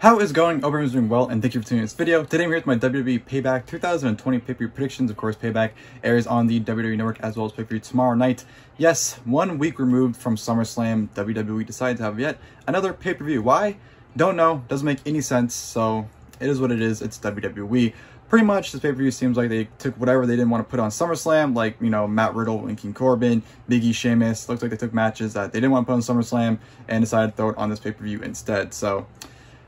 How is it going? Hope everyone's doing well, and thank you for tuning in this video. Today I'm here with my WWE Payback 2020 pay-per-view predictions. Of course, Payback airs on the WWE Network as well as pay-per-view tomorrow night. Yes, 1 week removed from SummerSlam, WWE decided to have yet another pay-per-view. Why? Don't know. Doesn't make any sense. So it is what it is. It's WWE. Pretty much, this pay-per-view seems like they took whatever they didn't want to put on SummerSlam, like, you know, Matt Riddle and King Corbin, Big E, Sheamus. Looks like they took matches that they didn't want to put on SummerSlam and decided to throw it on this pay-per-view instead. So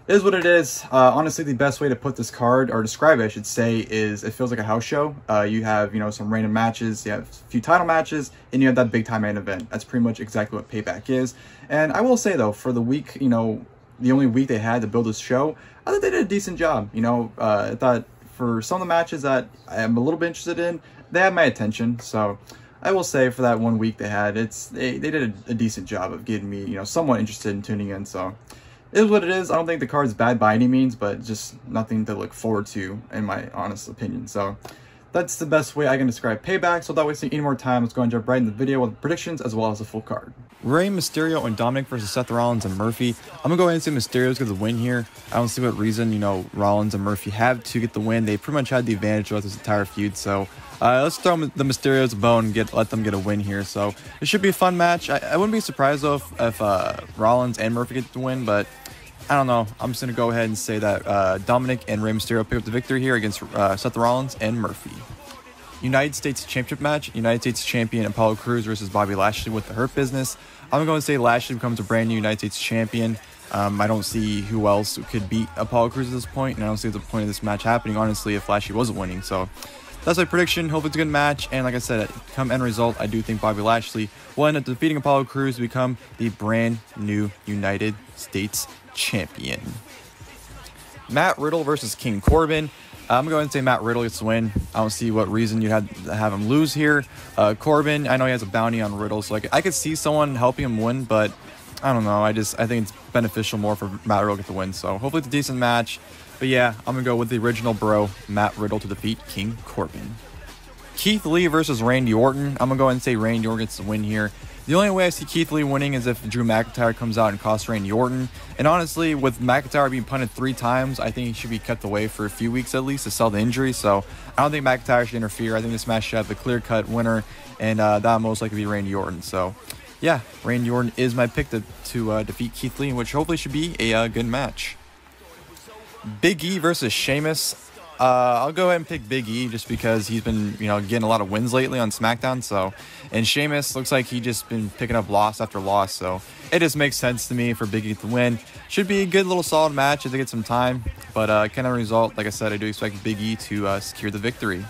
it is what it is. Honestly, the best way to put this card, or describe it, I should say, is it feels like a house show. You have, you know, some random matches, you have a few title matches, and you have that big-time main event. That's pretty much exactly what Payback is. And I will say, though, for the week, you know, the only week they had to build this show, I thought they did a decent job. You know, I thought for some of the matches that I am a little bit interested in, they had my attention. So I will say for that 1 week they had, they did a decent job of getting me, you know, somewhat interested in tuning in. So it is what it is. I don't think the card's bad by any means, but just nothing to look forward to, in my honest opinion. So that's the best way I can describe Payback. So without wasting any more time, let's go and jump right into the video with predictions as well as the full card. Rey Mysterio and Dominic versus Seth Rollins and Murphy. I'm going to go ahead and say Mysterio's get the win here. I don't see what reason, you know, Rollins and Murphy have to get the win. They pretty much had the advantage throughout this entire feud. So let's throw the Mysterios a bone and let them get a win here. So it should be a fun match. I wouldn't be surprised, though, if Rollins and Murphy get the win, but I don't know. I'm just going to go ahead and say that Dominic and Rey Mysterio pick up the victory here against Seth Rollins and Murphy. United States Championship match. United States Champion Apollo Crews versus Bobby Lashley with the Hurt Business. I'm going to say Lashley becomes a brand new United States Champion. I don't see who else could beat Apollo Crews at this point, and I don't see the point of this match happening, honestly, if Lashley wasn't winning. So that's my prediction. Hope it's a good match. And like I said, come end result, I do think Bobby Lashley will end up defeating Apollo Crews to become the brand new United States Champion. Matt Riddle versus King Corbin. I'm going to say Matt Riddle gets the win. I don't see what reason you'd have to have him lose here. Corbin, I know he has a bounty on Riddle, so I could see someone helping him win, but I don't know. I think it's beneficial more for Matt Riddle to get the win. So hopefully it's a decent match. But yeah, I'm going to go with the original bro, Matt Riddle, to defeat King Corbin. Keith Lee versus Randy Orton. I'm going to go ahead and say Randy Orton gets the win here. The only way I see Keith Lee winning is if Drew McIntyre comes out and costs Randy Orton. And honestly, with McIntyre being punted 3 times, I think he should be kept away for a few weeks at least to sell the injury. So I don't think McIntyre should interfere. I think this match should have the clear-cut winner, and that most likely be Randy Orton. So yeah, Randy Orton is my pick to defeat Keith Lee, which hopefully should be a good match. Big E versus Sheamus. I'll go ahead and pick Big E just because he's been, you know, getting a lot of wins lately on SmackDown. So, and Sheamus looks like he just been picking up loss after loss. So it just makes sense to me for Big E to win. Should be a good little solid match if they get some time. But kind of result, like I said, I do expect Big E to secure the victory.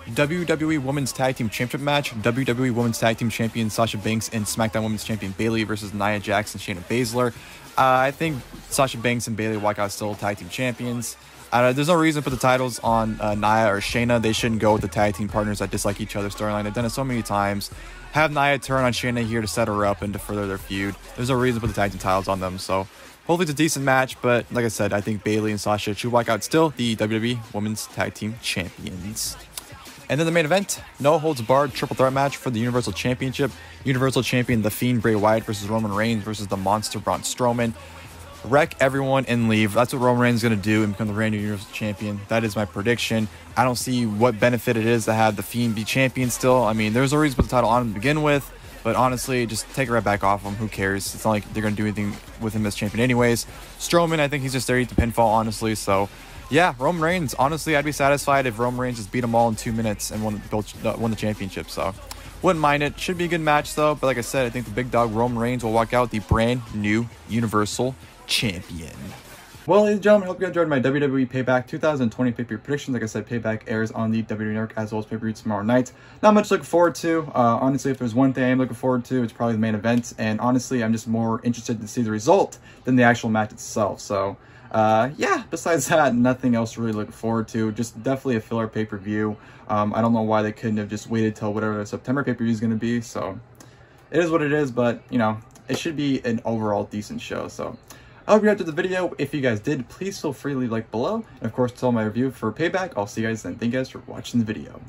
WWE Women's Tag Team Championship match. WWE Women's Tag Team Champion Sasha Banks and SmackDown Women's Champion Bayley versus Nia Jax and Shayna Baszler. I think Sasha Banks and Bayley walk out still tag team champions. There's no reason to put the titles on Nia or Shayna. They shouldn't go with the tag team partners that dislike each other's storyline. They've done it so many times. Have Nia turn on Shayna here to set her up and to further their feud. There's no reason to put the tag team titles on them. So hopefully it's a decent match. But like I said, I think Bayley and Sasha should walk out still the WWE Women's Tag Team Champions. And then the main event, no holds barred triple threat match for the Universal Championship. Universal Champion The Fiend Bray Wyatt versus Roman Reigns versus the Monster Braun Strowman. Wreck everyone and leave. That's what Roman Reigns is going to do and become the brand new Universal Champion. That is my prediction. I don't see what benefit it is to have The Fiend be champion still. I mean, there's no reason to put the title on him to begin with. But honestly, just take it right back off him. Who cares? It's not like they're going to do anything with him as champion anyways. Strowman, I think he's just there to eat the pinfall, honestly. So yeah, Roman Reigns, honestly, I'd be satisfied if Roman Reigns just beat them all in 2 minutes and won the championship. So wouldn't mind it. Should be a good match, though. But like I said, I think the big dog Roman Reigns will walk out the brand new Universal Champion. Well, ladies and gentlemen, I hope you enjoyed my WWE Payback 2020 pay-per-view predictions. Like I said, Payback airs on the WWE Network as well as pay-per-view tomorrow night. Not much to look forward to. Honestly, if there's one thing I'm looking forward to, it's probably the main event. And honestly, I'm just more interested to see the result than the actual match itself. So yeah, besides that, nothing else really looking forward to. Just definitely a filler pay-per-view. I don't know why they couldn't have just waited till whatever the September pay-per-view is going to be. So it is what it is, but you know, it should be an overall decent show. So I hope you enjoyed the video. If you guys did, please feel free to leave a like below. And of course, tell my review for Payback. I'll see you guys then. Thank you guys for watching the video.